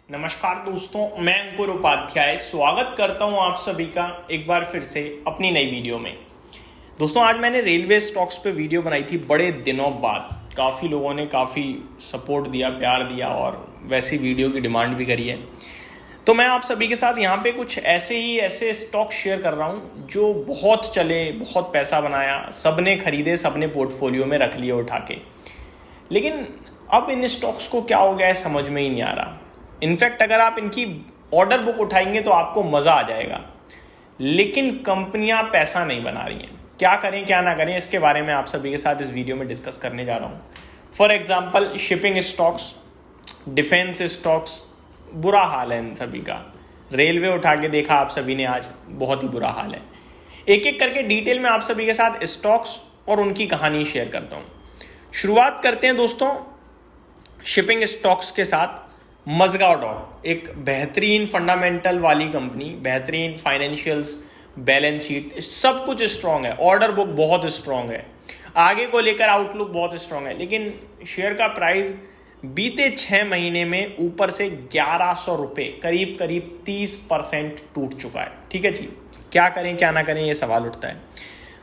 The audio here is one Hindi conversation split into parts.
नमस्कार दोस्तों, मैं अंकुर उपाध्याय स्वागत करता हूं आप सभी का एक बार फिर से अपनी नई वीडियो में। दोस्तों, आज मैंने रेलवे स्टॉक्स पे वीडियो बनाई थी बड़े दिनों बाद। काफ़ी लोगों ने काफ़ी सपोर्ट दिया, प्यार दिया और वैसी वीडियो की डिमांड भी करी है। तो मैं आप सभी के साथ यहाँ पे कुछ ऐसे स्टॉक शेयर कर रहा हूँ जो बहुत चले, बहुत पैसा बनाया, सबने खरीदे, सबने पोर्टफोलियो में रख लिए उठा के। लेकिन अब इन स्टॉक्स को क्या हो गया है समझ में ही नहीं आ रहा। इनफैक्ट अगर आप इनकी ऑर्डर बुक उठाएंगे तो आपको मज़ा आ जाएगा, लेकिन कंपनियां पैसा नहीं बना रही हैं। क्या करें क्या ना करें, इसके बारे में आप सभी के साथ इस वीडियो में डिस्कस करने जा रहा हूं। For example, shipping stocks, defence stocks, बुरा हाल है इन सभी का। रेलवे उठा के देखा आप सभी ने, आज बहुत ही बुरा हाल है। एक एक करके डिटेल में आप सभी के साथ स्टॉक्स और उनकी कहानी शेयर करता हूं। शुरुआत करते हैं दोस्तों शिपिंग स्टॉक्स के साथ। मज़गांव डॉक एक बेहतरीन फंडामेंटल वाली कंपनी, बेहतरीन फाइनेंशियल्स, बैलेंस शीट, सब कुछ स्ट्रांग है, ऑर्डर बुक बहुत स्ट्रांग है, आगे को लेकर आउटलुक बहुत स्ट्रांग है। लेकिन शेयर का प्राइस बीते 6 महीने में ऊपर से 1100 रुपये, करीब करीब 30% टूट चुका है। ठीक है जी, क्या करें क्या ना करें, ये सवाल उठता है।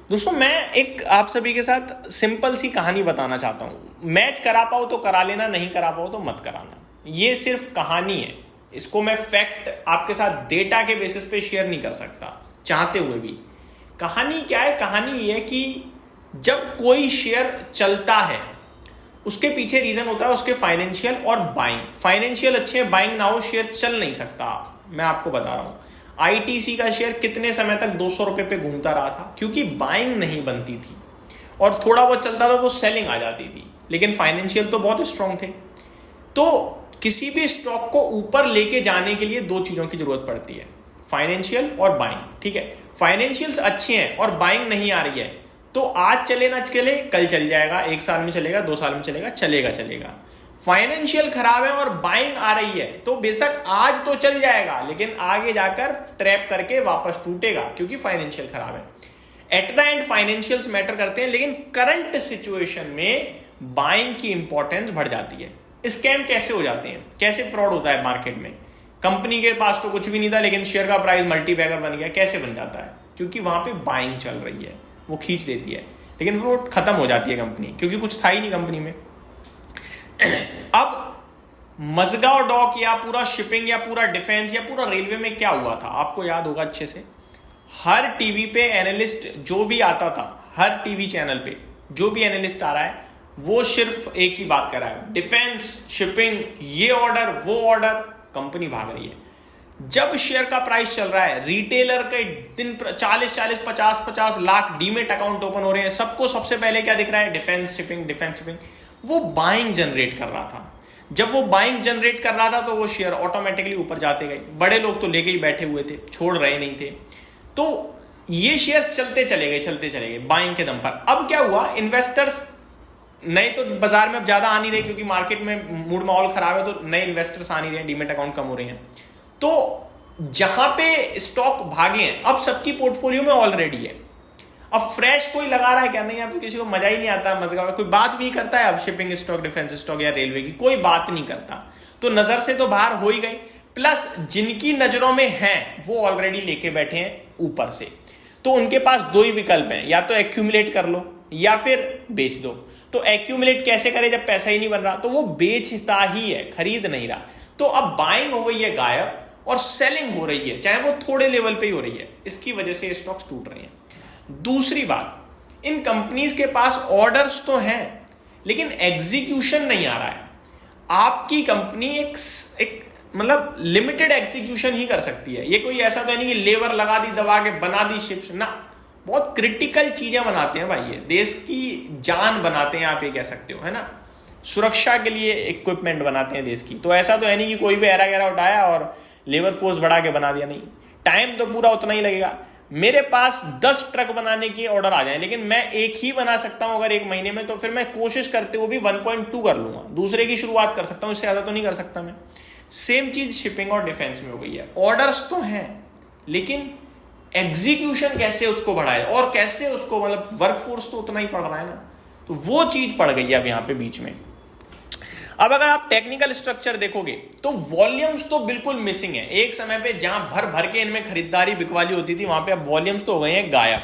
दोस्तों, मैं एक आप सभी के साथ सिंपल सी कहानी बताना चाहता हूँ। मैच करा पाओ तो करा लेना, नहीं करा पाओ तो मत कराना। ये सिर्फ कहानी है, इसको मैं फैक्ट आपके साथ डेटा के बेसिस पे शेयर नहीं कर सकता चाहते हुए भी। कहानी क्या है? कहानी ये है कि जब कोई शेयर चलता है उसके पीछे रीजन होता है उसके फाइनेंशियल और बाइंग। फाइनेंशियल अच्छे हैं, बाइंग ना हो शेयर चल नहीं सकता। मैं आपको बता रहा हूं, आईटीसी का शेयर कितने समय तक 200 रुपए पे घूमता रहा था, क्योंकि बाइंग नहीं बनती थी और थोड़ा बहुत चलता था तो सेलिंग आ जाती थी, लेकिन फाइनेंशियल तो बहुत स्ट्रांग थे। तो किसी भी स्टॉक को ऊपर लेके जाने के लिए 2 चीजों की जरूरत पड़ती है, फाइनेंशियल और बाइंग। ठीक है, फाइनेंशियल्स अच्छे हैं और बाइंग नहीं आ रही है तो आज चले ना चले, कल चल जाएगा, 1 साल में चलेगा, 2 साल में चलेगा, चलेगा। फाइनेंशियल खराब है और बाइंग आ रही है तो बेशक आज तो चल जाएगा, लेकिन आगे जाकर ट्रैप करके वापस टूटेगा, क्योंकि फाइनेंशियल खराब है। At the end financials matter करते हैं, लेकिन करंट सिचुएशन में बाइंग की इंपॉर्टेंस बढ़ जाती है। स्कैम कैसे हो जाते हैं, कैसे फ्रॉड होता है मार्केट में? कंपनी के पास तो कुछ भी नहीं था, लेकिन शेयर का प्राइस मल्टीबैगर बन गया। कैसे बन जाता है? क्योंकि वहां पे बाइंग चल रही है, वो खींच देती है, लेकिन वो खत्म हो जाती है कंपनी, क्योंकि कुछ था ही नहीं कंपनी में। अब मज़गांव डॉक या पूरा शिपिंग या पूरा डिफेंस या पूरा रेलवे में क्या हुआ था, आपको याद होगा अच्छे से। हर टीवी पे एनालिस्ट जो भी आता था, हर टीवी चैनल पे जो भी एनालिस्ट आ रहा है, वो सिर्फ एक ही बात कर रहा है, डिफेंस, शिपिंग, ये ऑर्डर, वो ऑर्डर। कंपनी भाग रही है। जब शेयर का प्राइस चल रहा है, रिटेलर के दिन 40 50 लाख डीमेट अकाउंट ओपन हो रहे हैं, सबको सबसे पहले क्या दिख रहा है? Defence shipping. वो बाइंग जनरेट कर रहा था। जब वो बाइंग जनरेट कर रहा था तो वो शेयर ऑटोमेटिकली ऊपर जाते गए। बड़े लोग तो लेके ही बैठे हुए थे, छोड़ रहे नहीं थे, तो ये शेयर चलते चले गए बाइंग के दम पर। अब क्या हुआ? इन्वेस्टर्स नए तो बाजार में अब ज्यादा आ नहीं रहे, क्योंकि मार्केट में मूड माहौल खराब है, तो नए इन्वेस्टर्स आ नहीं रहे हैं, डीमेट अकाउंट कम हो रहे हैं। तो जहां पे स्टॉक भागे हैं, अब सबकी पोर्टफोलियो में ऑलरेडी है। अब फ्रेश कोई लगा रहा है क्या? नहीं, अब किसी को मजा ही नहीं आता। मज़गांव कोई बात भी करता है अब शिपिंग स्टॉक, डिफेंस स्टॉक या रेलवे की? कोई बात नहीं करता। तो नजर से तो बाहर हो ही गई। प्लस जिनकी नजरों में है वो ऑलरेडी लेके बैठे हैं ऊपर से। तो उनके पास 2 ही विकल्प हैं, या तो एक्यूमुलेट कर लो या फिर बेच दो। तो एक्यूमुलेट कैसे करे जब पैसा ही नहीं बन रहा? तो वो बेचता ही है, खरीद नहीं रहा। तो अब बाइंग हो गई है गायब और सेलिंग हो रही है, चाहे वो थोड़े लेवल पे ही हो रही है। इसकी वजह से स्टॉक्स टूट रहे हैं। दूसरी बात, इन कंपनीज के पास ऑर्डर्स तो हैं, लेकिन एग्जीक्यूशन नहीं आ रहा है। आपकी कंपनी एक मतलब लिमिटेड एग्जीक्यूशन ही कर सकती है। ये कोई ऐसा तो नहीं कि लेबर लगा दी, दबा के बना दी शिप्स ना। बहुत क्रिटिकल चीजें बनाते हैं भाई, ये देश की जान बनाते हैं, आप ये कह सकते हो, है ना। सुरक्षा के लिए इक्विपमेंट बनाते हैं देश की। तो ऐसा तो है नहीं कि कोई भी एरा गैरा उठाया और लेबर फोर्स बढ़ा के बना दिया। नहीं, टाइम तो पूरा उतना ही लगेगा। मेरे पास 10 ट्रक बनाने की ऑर्डर आ जाए, लेकिन मैं एक ही बना सकता हूं अगर 1 महीने में, तो फिर मैं कोशिश करते हुए भी 1.2 कर लूंगा, दूसरे की शुरुआत कर सकता हूं, इससे ज्यादा तो नहीं कर सकता मैं। सेम चीज शिपिंग और डिफेंस में हो गई है। ऑर्डर्स तो हैं, लेकिन एग्जीक्यूशन कैसे उसको बढ़ाए और कैसे उसको, मतलब वर्कफोर्स तो उतना ही पड़ रहा है ना, तो वो चीज पड़ गई है अब यहां पे बीच में। अब अगर आप टेक्निकल स्ट्रक्चर देखोगे तो वॉल्यूम्स तो बिल्कुल मिसिंग है। एक समय पे जहां भर भर के इनमें खरीदारी बिकवाली होती थी, वहां पे अब वॉल्यूम्स तो हो गए हैं गायब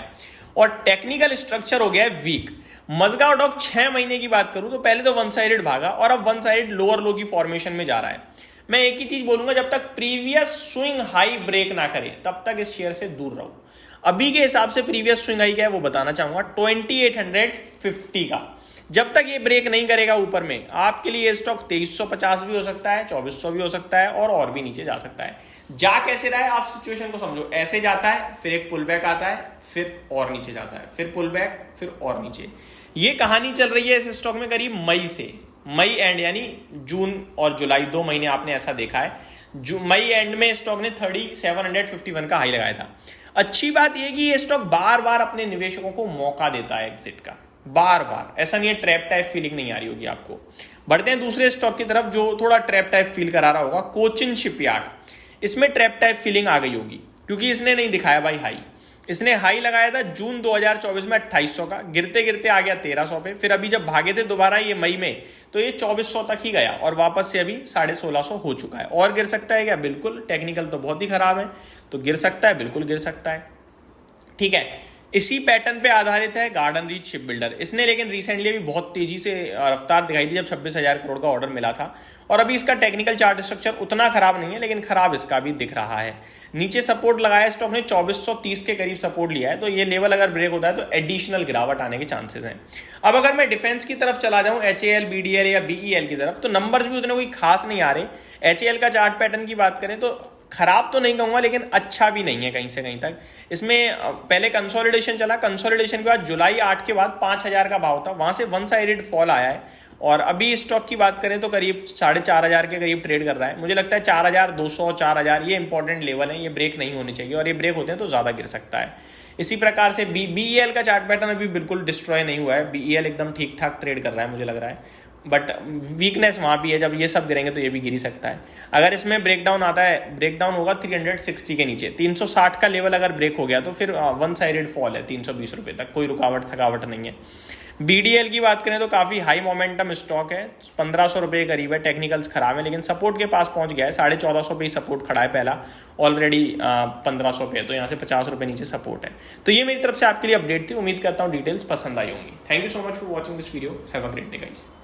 और टेक्निकल स्ट्रक्चर हो गया है वीक। मजगांव डॉक 6 महीने की बात करूं तो पहले तो वन साइडेड भागा और अब वन साइड लोअर लो की फॉर्मेशन में जा रहा है। मैं एक ही चीज बोलूंगा, जब तक प्रीवियस स्विंग हाई ब्रेक ना करे तब तक इस शेयर से दूर रहो। अभी के हिसाब से प्रीवियस स्विंग हाई क्या है वो बताना चाहूंगा, 2850 का। जब तक ये ब्रेक नहीं करेगा ऊपर में, आपके लिए ये स्टॉक 2350 भी हो सकता है, 2400 भी हो सकता है और भी नीचे जा सकता है। जा कैसे रहा है आप सिचुएशन को समझो, ऐसे जाता है, फिर एक पुल बैक आता है, फिर और नीचे जाता है, फिर पुल बैक, फिर और नीचे। ये कहानी चल रही है इस स्टॉक में करीब मई से। मई एंड यानी जून और जुलाई 2 महीने आपने ऐसा देखा है। मई एंड में स्टॉक ने 3751 का हाई लगाया था। अच्छी बात यह कि ये स्टॉक बार बार अपने निवेशकों को मौका देता है एग्जिट का, बार बार। ऐसा नहीं है ट्रैप टाइप फीलिंग नहीं आ रही होगी आपको। बढ़ते हैं दूसरे स्टॉक की तरफ जो थोड़ा ट्रैप टाइप फील करा रहा होगा, कोचिन शिपयार्ड। इसमें ट्रैप टाइप फीलिंग आ गई होगी क्योंकि इसने नहीं दिखाया भाई हाई। इसने हाई लगाया था जून 2024 में 2800 का, गिरते गिरते आ गया 1300 पे, फिर अभी जब भागे थे दोबारा ये मई में तो ये 2400 तक ही गया और वापस से अभी 1650 हो चुका है। और गिर सकता है क्या? बिल्कुल। टेक्निकल तो बहुत ही खराब है, तो गिर सकता है, बिल्कुल गिर सकता है। ठीक है, इसी पैटर्न पे आधारित है गार्डन रीच शिप बिल्डर। इसने लेकिन रिसेंटली भी बहुत तेजी से रफ्तार दिखाई दी जब 26,000 करोड़ का ऑर्डर मिला था। और अभी इसका टेक्निकल चार्ट स्ट्रक्चर उतना खराब नहीं है, लेकिन खराब इसका भी दिख रहा है। नीचे सपोर्ट लगाया स्टॉक ने, 2430 के करीब सपोर्ट लिया है, तो ये लेवल अगर ब्रेक होता है तो एडिशनल गिरावट आने के चांसेस हैं। अब अगर मैं डिफेंस की तरफ चला जाऊं, HAL, BDL या BEL की तरफ, तो नंबर्स भी उतने कोई खास नहीं आ रहे। HAL का चार्ट पैटर्न की बात करें तो खराब तो नहीं कहूंगा, लेकिन अच्छा भी नहीं है कहीं से कहीं तक। इसमें पहले कंसोलिडेशन चला, कंसोलिडेशन के बाद जुलाई 8 के बाद 5000 का भाव था, वहां से वन साइडेड फॉल आया है और अभी स्टॉक की बात करें तो करीब 4500 के करीब ट्रेड कर रहा है। मुझे लगता है 4200, 4000 ये इंपॉर्टेंट लेवल है, ये ब्रेक नहीं होने चाहिए और ये ब्रेक होते हैं तो ज्यादा गिर सकता है। इसी प्रकार से BEL का चार्ट पैटर्न अभी बिल्कुल डिस्ट्रॉय नहीं हुआ है। BEL एकदम ठीक ठाक ट्रेड कर रहा है मुझे लग रहा है, बट वीकनेस वहां भी है। जब ये सब गिरेंगे तो ये भी गिर ही सकता है। अगर इसमें ब्रेकडाउन आता है, ब्रेकडाउन होगा 360 के नीचे, 360 का लेवल अगर ब्रेक हो गया तो फिर वन साइडेड फॉल है 320 रुपए तक, कोई रुकावट थकावट नहीं है। BDL की बात करें तो काफी हाई मोमेंटम स्टॉक है, 1500 रुपए करीब है, टेक्निकल्स खराब है, लेकिन सपोर्ट के पास पहुंच गया है। 1450 पे ही सपोर्ट खड़ा है पहला, ऑलरेडी 1500 पे, तो यहाँ से 50 रुपए नीचे सपोर्ट है। तो ये मेरी तरफ से आपके लिए अपडेट थी, उम्मीद करता हूँ डिटेल्स पसंद आई होंगी। Thank you so much for watching this video, have a great day guys.